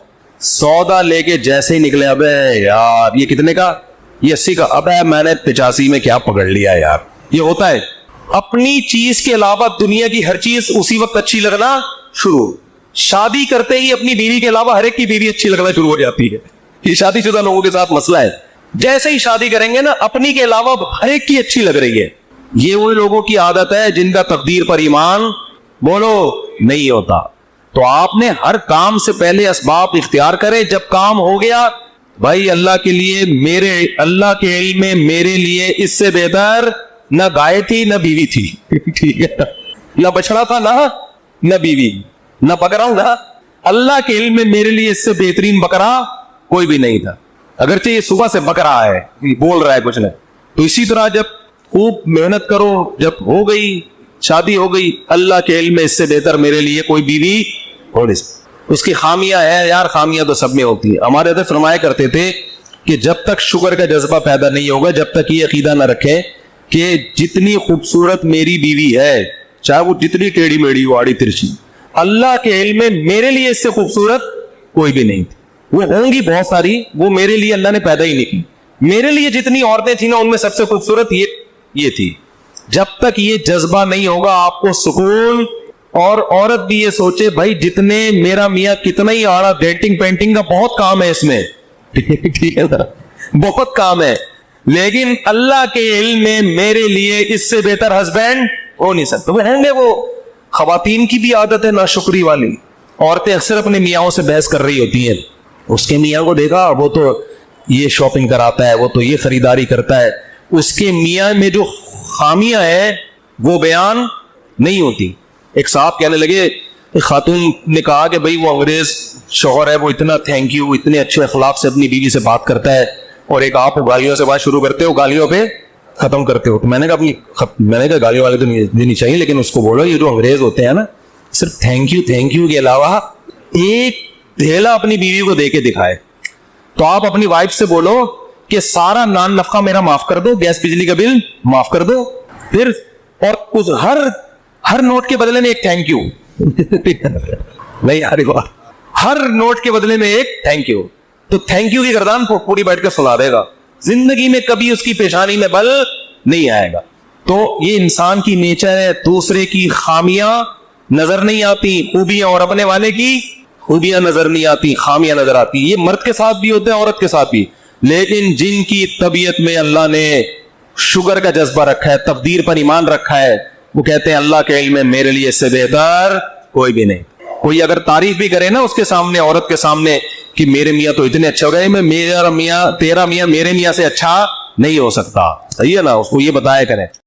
سودا لے کے جیسے ہی نکلے, ابے یار یہ کتنے کا, یہ 80 کا, ابے میں نے 85 میں کیا پکڑ لیا یار. یہ ہوتا ہے. اپنی چیز کے علاوہ دنیا کی ہر چیز اسی وقت اچھی لگنا شروع. شادی کرتے ہی اپنی بیوی کے علاوہ ہر ایک کی بیوی اچھی لگنا شروع ہو جاتی ہے. یہ شادی شدہ لوگوں کے ساتھ مسئلہ ہے. جیسے ہی شادی کریں گے نا اپنی کے علاوہ ہر ایک کی اچھی لگ رہی ہے. یہ وہی لوگوں کی عادت ہے جن کا تقدیر پر ایمان بولو نہیں ہوتا. تو آپ نے ہر کام سے پہلے اسباب اختیار کرے. جب کام ہو گیا بھائی اللہ کے لیے, میرے اللہ کے علم میں میرے لیے اس سے بہتر نہ گائے تھی نہ بیوی تھی. ٹھیک ہے, نہ بچڑا تھا نہ بیوی, نہ بکرا ہوں نا. اللہ کے علم میں میرے لیے اس سے بہترین بکرا کوئی بھی نہیں تھا. اگرچہ یہ صبح سے بک رہا ہے, بول رہا ہے کچھ نہیں. تو اسی طرح جب خوب محنت کرو, جب ہو گئی شادی ہو گئی, اللہ کے علم میں اس سے بہتر میرے لیے کوئی بیوی ہو نہیں. اس کی خامیاں ہے یار, خامیاں تو سب میں ہوتی ہیں. ہمارے حضرت فرمایا کرتے تھے کہ جب تک شکر کا جذبہ پیدا نہیں ہوگا, جب تک یہ عقیدہ نہ رکھیں کہ جتنی خوبصورت میری بیوی ہے, چاہے وہ جتنی ٹیڑھی میڑھی ہو, آڑی ترچھی, اللہ کے علم میں میرے لیے اس سے خوبصورت کوئی بھی نہیں تھی. وہ ہوں گی بہت ساری, وہ میرے لیے اللہ نے پیدا ہی نہیں کی. میرے لیے جتنی عورتیں تھیں نا ان میں سب سے خوبصورت یہ تھی. جب تک یہ جذبہ نہیں ہوگا آپ کو سکون. اور عورت بھی یہ سوچے بھائی جتنے میرا میاں کتنا ہی آڑا ڈیٹنگ پینٹنگ کا بہت کام ہے اس میں, ٹھیک ہے نا, بہت کام ہے, لیکن اللہ کے علم میں میرے لیے اس سے بہتر ہسبینڈ ہو نہیں سکتا. وہ خواتین کی بھی عادت ہے ناشکری والی. عورتیں اکثر اپنے میاں سے بحث کر رہی ہوتی ہیں, اس کے میاں کو دیکھا وہ تو یہ شاپنگ کراتا ہے, وہ تو یہ خریداری کرتا ہے. اس کے میاں میں جو خامیاں ہیں وہ بیان نہیں ہوتی. ایک صاحب کہنے لگے, ایک خاتون نے کہا کہ بھئی وہ انگریز شوہر ہے, وہ اتنا تھینک یو, اتنے اچھے اخلاق سے اپنی بیوی سے بات کرتا ہے, اور ایک آپ گالیوں سے بات شروع کرتے ہو, گالیوں پہ ختم کرتے ہو. تو میں نے کہا گالیوں والے تو نہیں دینی چاہیے, لیکن اس کو بولو یہ جو انگریز ہوتے ہیں نا, صرف تھینک یو کے علاوہ ایک دھیلا اپنی بیوی کو دے کے دکھائے. تو آپ اپنی وائف سے بولو کہ سارا نان نفقہ میرا معاف کر دو, گیس بجلی کا بل معاف کر دو, پھر اور اس ہر نوٹ کے بدلے میں ایک تھینک یو. نہیں یار, ہر نوٹ کے بدلے میں ایک تھینک یو. تو تھینک یو کی گردان پوری بیٹھ کے سلا دے گا, زندگی میں کبھی اس کی پیشانی میں بل نہیں آئے گا. تو یہ انسان کی نیچر ہے, دوسرے کی خامیاں نظر نہیں آتی, خوبیاں, اور اپنے والے کی خوبیاں نظر نہیں آتی, خامیاں نظر آتی. یہ مرد کے ساتھ بھی ہوتے ہیں, عورت کے ساتھ بھی. لیکن جن کی طبیعت میں اللہ نے شگر کا جذبہ رکھا ہے, تقدیر پر ایمان رکھا ہے, وہ کہتے ہیں اللہ کے علم میں میرے لیے اس سے بہتر کوئی بھی نہیں. کوئی اگر تعریف بھی کرے نا اس کے سامنے, عورت کے سامنے, کہ میرے میاں تو اتنے اچھے ہو گئے, میرا میاں تیرا میاں میرے میاں سے اچھا نہیں ہو سکتا, صحیح ہے نا, اس کو یہ بتایا کریں.